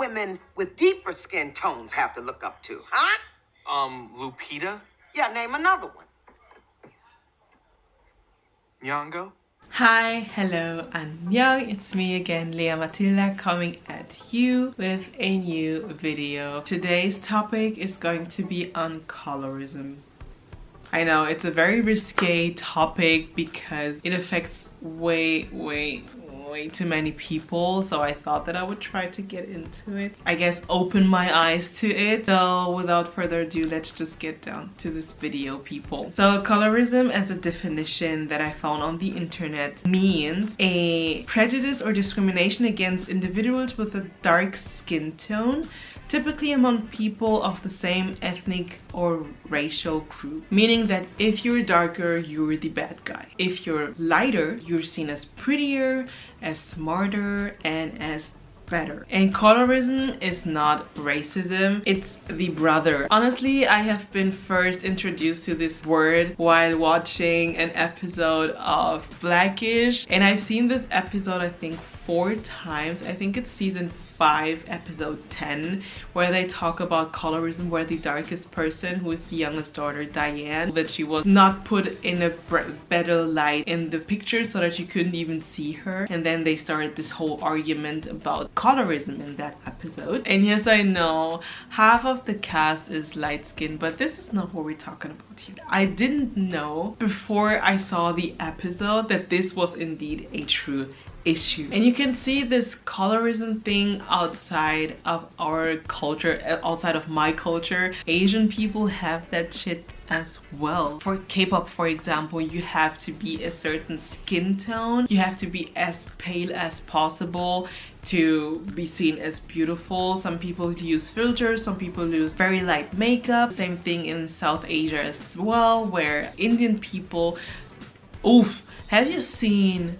women with deeper skin tones have to look up to, huh? Lupita? Yeah, name another one. Nyong'o? Hi, hello, annyeong. It's me again, Lea Mathilda, coming at you with a new video. Today's topic is going to be on colorism. I know it's a very risque topic because it affects way too many people, so I thought that I would try to get into it. I guess open my eyes to it. So without further ado, let's just get down to this video, people. So colorism, as a definition that I found on the internet, means a prejudice or discrimination against individuals with a dark skin tone, typically among people of the same ethnic or racial group. Meaning that if you're darker, you're the bad guy. If you're lighter, you're seen as prettier, as smarter, and as better. And colorism is not racism, it's the brother. Honestly, I have been first introduced to this word while watching an episode of Blackish, and I've seen this episode I think 4 times. I think it's season 5, episode 10, where they talk about colorism, where the darkest person, who is the youngest daughter, Diane, that she was not put in a better light in the picture so that you couldn't even see her. And then they started this whole argument about colorism in that episode. And yes, I know half of the cast is light-skinned, but this is not what we're talking about here. I didn't know before I saw the episode that this was indeed a true issue. And you can see this colorism thing outside of our culture, outside of my culture. Asian people have that shit as well. For K-pop, for example, you have to be a certain skin tone. You have to be as pale as possible to be seen as beautiful. Some people use filters, some people use very light makeup. Same thing in South Asia as well, where Indian people, oof, have you seen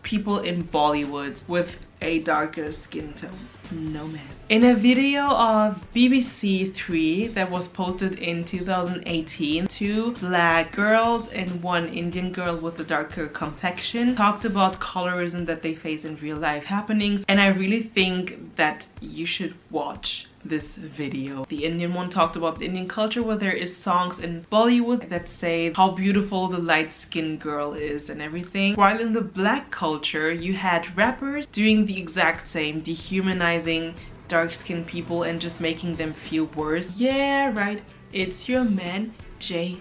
people in Bollywood with a darker skin tone? No, man. In a video of BBC 3 that was posted in 2018, 2 black girls and 1 Indian girl with a darker complexion talked about colorism that they face in real life happenings, and I really think that you should watch this video. The Indian one talked about the Indian culture, where there is songs in Bollywood that say how beautiful the light-skinned girl is and everything, while in the black culture you had rappers doing the exact same, dehumanizing dark-skinned people and just making them feel worse. Yeah, right, it's your man Jay.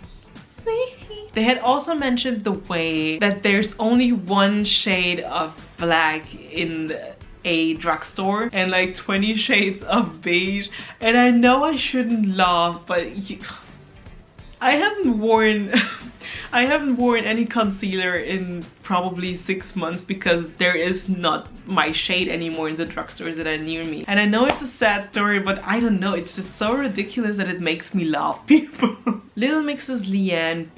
They had also mentioned the way that there's only 1 shade of black in a drugstore and like 20 shades of beige. And I know I shouldn't laugh, but I haven't worn I haven't worn any concealer in probably 6 months because there is not my shade anymore in the drugstores that are near me. And I know it's a sad story, but I don't know, it's just so ridiculous that it makes me laugh, people. Little Mix's Leigh-Anne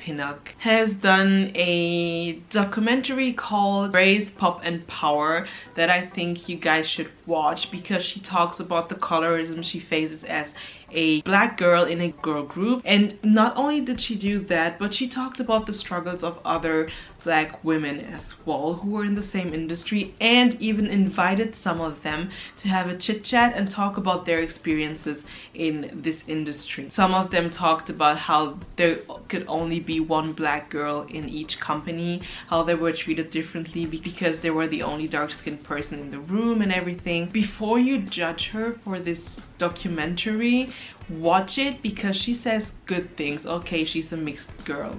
has done a documentary called Race, Pop and Power that I think you guys should watch, because she talks about the colorism she faces as a black girl in a girl group. And not only did she do that, but she talked about the struggles of other black women as well who were in the same industry, and even invited some of them to have a chit chat and talk about their experiences in this industry. Some of them talked about how there could only be 1 black girl in each company, how they were treated differently because they were the only dark-skinned person in the room and everything. Before you judge her for this documentary, watch it, because she says good things. Okay, she's a mixed girl.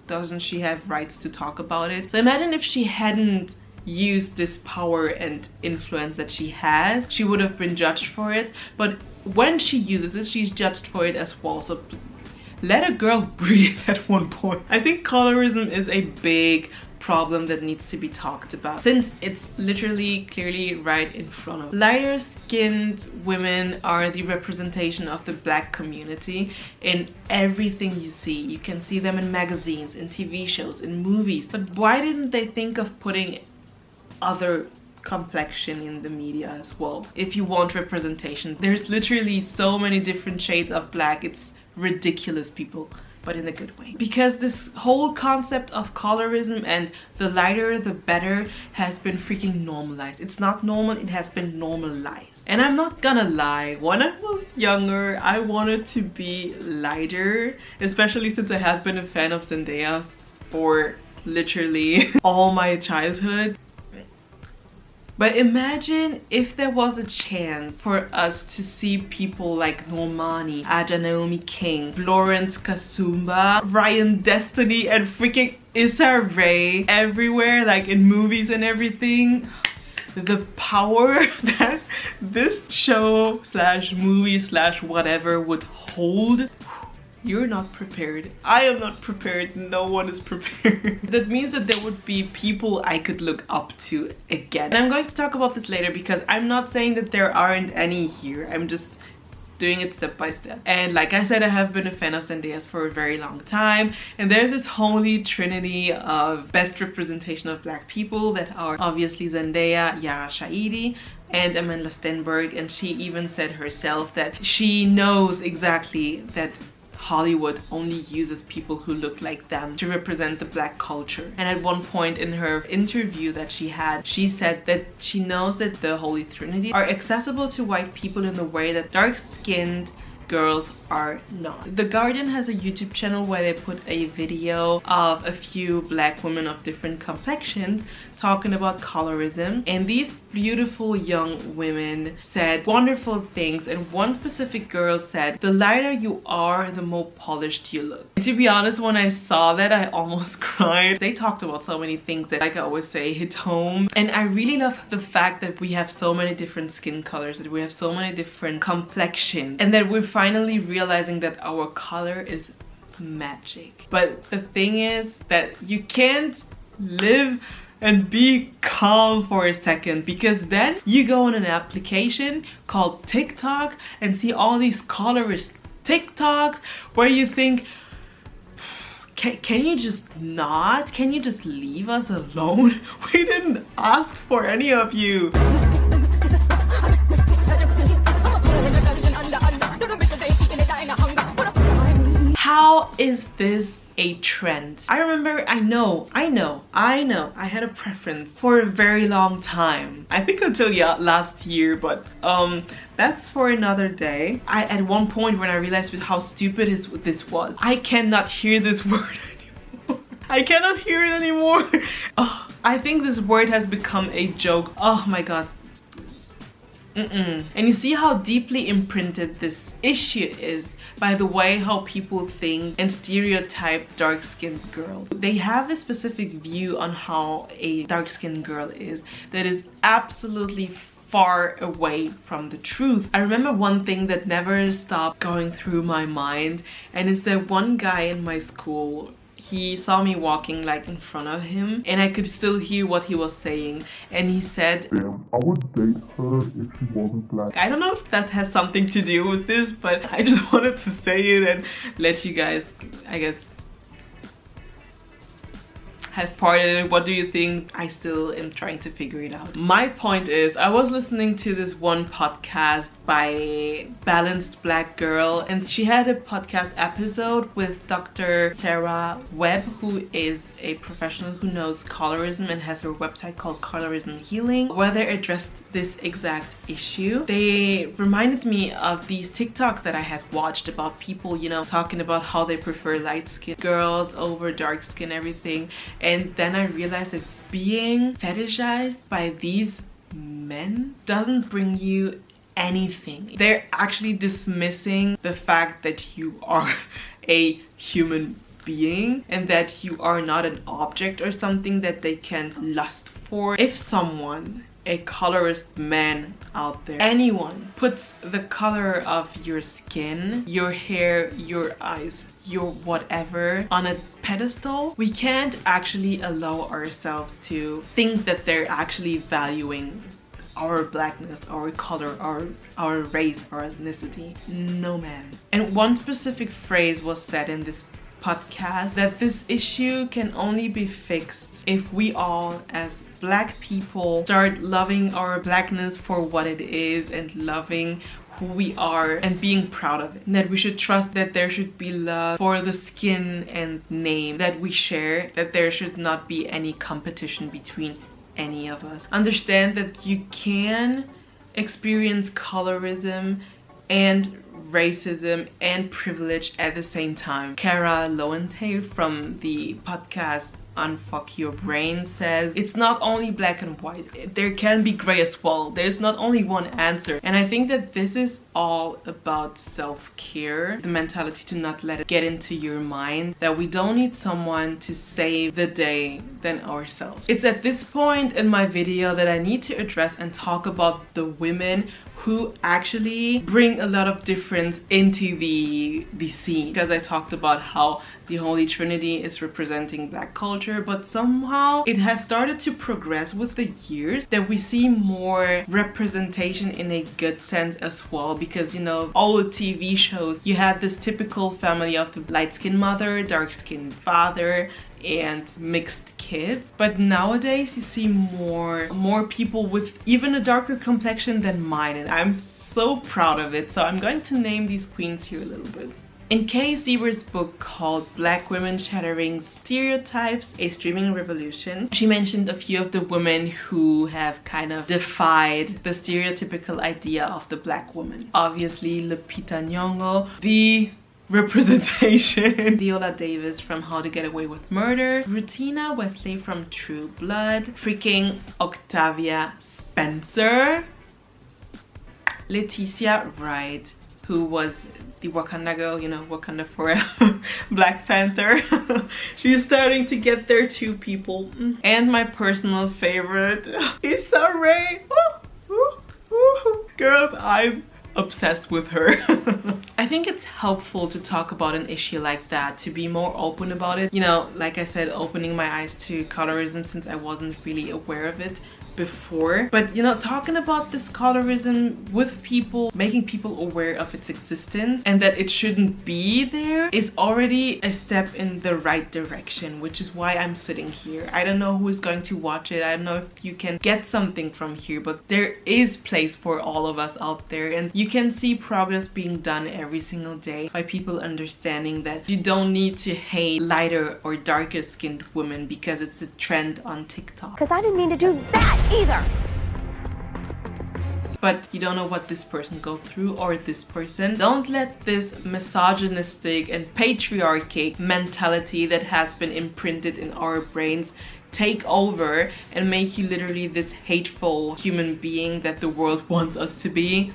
Doesn't she have rights to talk about it? So imagine if she hadn't used this power and influence that she has, she would have been judged for it. But when she uses it, she's judged for it as well. So let a girl breathe at one point. I think colorism is a big problem that needs to be talked about, since it's literally clearly right in front of us. Lighter skinned women are the representation of the black community in everything you see. You can see them in magazines, in TV shows, in movies. But why didn't they think of putting other complexion in the media as well? If you want representation, there's literally so many different shades of black, it's ridiculous, people. but in a good way. Because this whole concept of colorism and the lighter the better has been freaking normalized. It's not normal, it has been normalized. And I'm not gonna lie, when I was younger, I wanted to be lighter, especially since I had been a fan of Zendaya's for literally all my childhood. But imagine if there was a chance for us to see people like Normani, Aja Naomi King, Florence Kasumba, Ryan Destiny, and freaking Issa Rae everywhere, like in movies and everything. The power that this show slash movie slash whatever would hold. You're not prepared. I am not prepared. No one is prepared. That means that there would be people I could look up to again. And I'm going to talk about this later because I'm not saying that there aren't any here. I'm just doing it step by step. And like I said, I have been a fan of Zendaya's for a very long time. And there's this holy trinity of best representation of black people that are obviously Zendaya, Yara Shahidi, and Amanda Stenberg. And she even said herself that she knows exactly that Hollywood only uses people who look like them to represent the black culture. And at one point in her interview that she had, she said that she knows that the Holy Trinity are accessible to white people in the way that dark-skinned girls are not. The Guardian has a YouTube channel where they put a video of a few black women of different complexions talking about colorism, and these beautiful young women said wonderful things, and one specific girl said, the lighter you are, the more polished you look. And to be honest, when I saw that, I almost cried. They talked about so many things that, like I always say, hit home. And I really love the fact that we have so many different skin colors, that we have so many different complexions, and that we're finally realizing that our color is magic. But the thing is that you can't live and be calm for a second, because then you go on an application called TikTok and see all these colorist TikToks where you think, can you just not? Can you just leave us alone? We didn't ask for any of you. How is this a trend? I remember, I know, I had a preference for a very long time. I think until last year, but that's for another day. At one point when I realized how stupid this was, I cannot hear this word anymore. I cannot hear it anymore. Oh, I think this word has become a joke. Oh my god. And you see how deeply imprinted this issue is by the way how people think and stereotype dark-skinned girls. They have a specific view on how a dark-skinned girl is that is absolutely far away from the truth. I remember one thing that never stopped going through my mind, and it's that one guy in my school, he saw me walking like in front of him and I could still hear what he was saying, and he said, "Damn, I would date her if she wasn't black." I don't know if that has something to do with this, but I just wanted to say it and let you guys, I guess, have part in it. What do you think? I still am trying to figure it out. My point is, I was listening to this one podcast by Balanced Black Girl, and she had a podcast episode with Dr. Sarah Webb, who is a professional who knows colorism and has her website called Colorism Healing, where they addressed this exact issue. They reminded me of these TikToks that I had watched about people, you know, talking about how they prefer light-skinned girls over dark-skin everything. And then I realized that being fetishized by these men doesn't bring you anything. They're actually dismissing the fact that you are a human being and that you are not an object or something that they can lust for. If someone, a colorist man out there, anyone puts the color of your skin, your hair, your eyes, your whatever on a pedestal, we can't actually allow ourselves to think that they're actually valuing our blackness, our color, our race, our ethnicity. No, man. And one specific phrase was said in this podcast, that this issue can only be fixed if we all as black people start loving our blackness for what it is and loving who we are and being proud of it. And that we should trust that there should be love for the skin and name that we share, that there should not be any competition between any of us. Understand that you can experience colorism and racism and privilege at the same time. Cara Lowenthal from the podcast Unfuck Your Brain says it's not only black and white, there can be gray as well. There's not only one answer. And I think that this is all about self-care, the mentality to not let it get into your mind that we don't need someone to save the day than ourselves. It's at this point in my video that I need to address and talk about the women who actually bring a lot of difference into the scene, because I talked about how the Holy Trinity is representing black culture, but somehow it has started to progress with the years, that we see more representation in a good sense as well, because you know, all the TV shows, you had this typical family of the light-skinned mother, dark-skinned father, and mixed kids. But nowadays you see more people with even a darker complexion than mine, and I'm so proud of it. So I'm going to name these queens here a little bit. In Kay Sieber's book called Black Women Shattering Stereotypes, A Streaming Revolution, she mentioned a few of the women who have kind of defied the stereotypical idea of the black woman. Obviously Lupita Nyong'o, the representation. Viola Davis from How to Get Away with Murder, Rutina Wesley from True Blood, freaking Octavia Spencer, Leticia Wright, who was the Wakanda girl, you know, Wakanda Forever, Black Panther. She's starting to get there too, people. And my personal favorite, Issa Rae. Girls, I'm obsessed with her. I think it's helpful to talk about an issue like that, to be more open about it. You know, like I said, opening my eyes to colorism since I wasn't really aware of it before. But you know, talking about this colorism with people, making people aware of its existence and that it shouldn't be there, is already a step in the right direction, which is why I'm sitting here. I don't know who is going to watch it. I don't know if you can get something from here, but there is place for all of us out there, and you can see progress being done every single day by people understanding that you don't need to hate lighter or darker skinned women because it's a trend on TikTok. Because I didn't mean to do that either. But you don't know what this person goes through, or this person. Don't let this misogynistic and patriarchic mentality that has been imprinted in our brains take over and make you literally this hateful human being that the world wants us to be.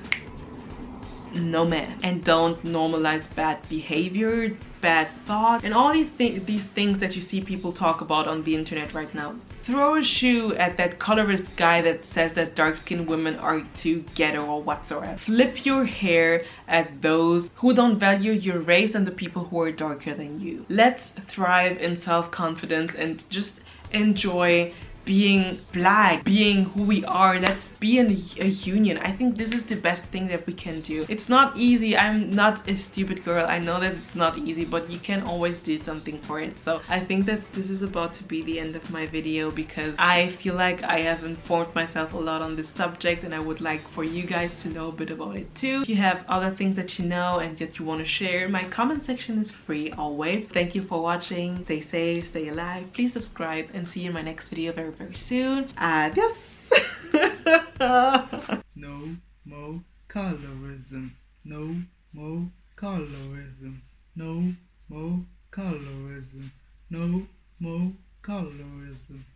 No man. And don't normalize bad behavior, bad thought, and all these things that you see people talk about on the internet right now. Throw a shoe at that colorist guy that says that dark-skinned women are too ghetto or whatsoever. Flip your hair at those who don't value your race and the people who are darker than you. Let's thrive in self-confidence and just enjoy being black, being who we are. Let's be in a union. I think this is the best thing that we can do. It's not easy. I'm not a stupid girl. I know that it's not easy, but you can always do something for it. So I think that this is about to be the end of my video, because I feel like I have informed myself a lot on this subject, and I would like for you guys to know a bit about it too. If you have other things that you know and that you want to share, my comment section is free always. Thank you for watching. Stay safe, stay alive. Please subscribe, and see you in my next video very soon. Adios. No more colorism. No more colorism. No more colorism. No more colorism.